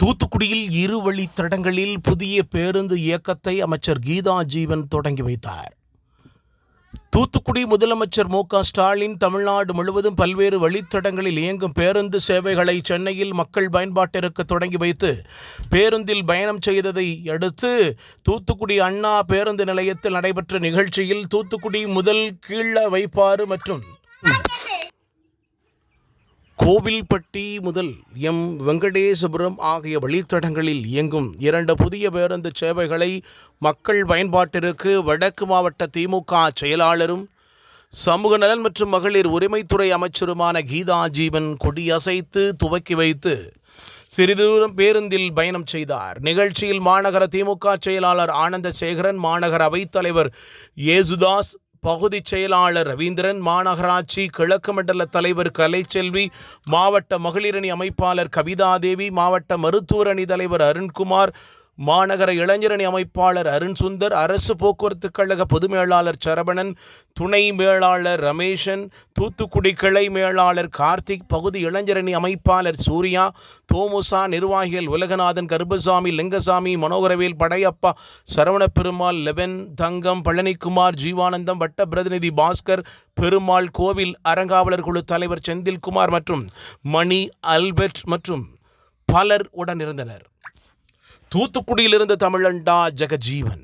தூத்துக்குடியில் இரு வழித்தடங்களில் புதிய பேருந்து இயக்கத்தை அமைச்சர் கீதா ஜீவன் தொடங்கி வைத்தார். தூத்துக்குடி முதலமைச்சர் ஸ்டாலின் தமிழ்நாடு முழுவதும் பல்வேறு வழித்தடங்களில் இயங்கும் பேருந்து சேவைகளை சென்னையில் மக்கள் பயன்பாட்டிற்கு தொடங்கி வைத்து பேருந்தில் பயணம் செய்ததை அடுத்து தூத்துக்குடி அண்ணா பேருந்து நிலையத்தில் நடைபெற்ற நிகழ்ச்சியில் தூத்துக்குடி முதல் கீழ வைப்பாறு மற்றும் கோவில்பட்டி முதல் வெங்கடேசபுரம் ஆகிய வழித்தடங்களில் இயங்கும் 2 புதிய பேருந்து சேவைகளை மக்கள் பயன்பாட்டிற்கு வடக்கு மாவட்ட திமுக செயலாளரும் சமூக நலன் மற்றும் மகளிர் உரிமைத்துறை அமைச்சருமான கீதா ஜீவன் கொடியசைத்து துவக்கி வைத்து சிறிது தூரம் பேருந்தில் பயணம் செய்தார். நிகழ்ச்சியில் மாநகர திமுக செயலாளர் ஆனந்தசேகரன், மாநகர அவைத்தலைவர் ஏசுதாஸ், பகுதி செயலாளர் ரவீந்திரன், மாநகராட்சி கிழக்கு மண்டல தலைவர் கலைச்செல்வி, மாவட்ட மகளிரணி அமைப்பாளர் கவிதாதேவி, மாவட்ட மருத்துவர் அணி தலைவர் அருண்குமார், மாநகர இளைஞரணி அமைப்பாளர் அருண் சுந்தர், அரசு போக்குவரத்து கழக பொது மேலாளர் சரவணன், துணை மேலாளர் ரமேஷன், தூத்துக்குடி கிளை மேலாளர் கார்த்திக், பகுதி இளைஞரணி அமைப்பாளர் சூர்யா, தோமுசா நிர்வாகிகள் உலகநாதன், கருப்பசாமி, லிங்கசாமி, மனோகரவேல், படையப்பா, சரவணப்பெருமாள், லெவன், தங்கம், பழனிக்குமார், ஜீவானந்தம், வட்ட பிரதிநிதி பாஸ்கர், பெருமாள், கோவில் அறங்காவலர் குழு தலைவர் செந்தில்குமார் மற்றும் மணி, அல்பர்ட் மற்றும் பலர் உடனிருந்தனர். தூத்துக்குடியிலிருந்து தமிழண்டா ஜெகஜீவன்.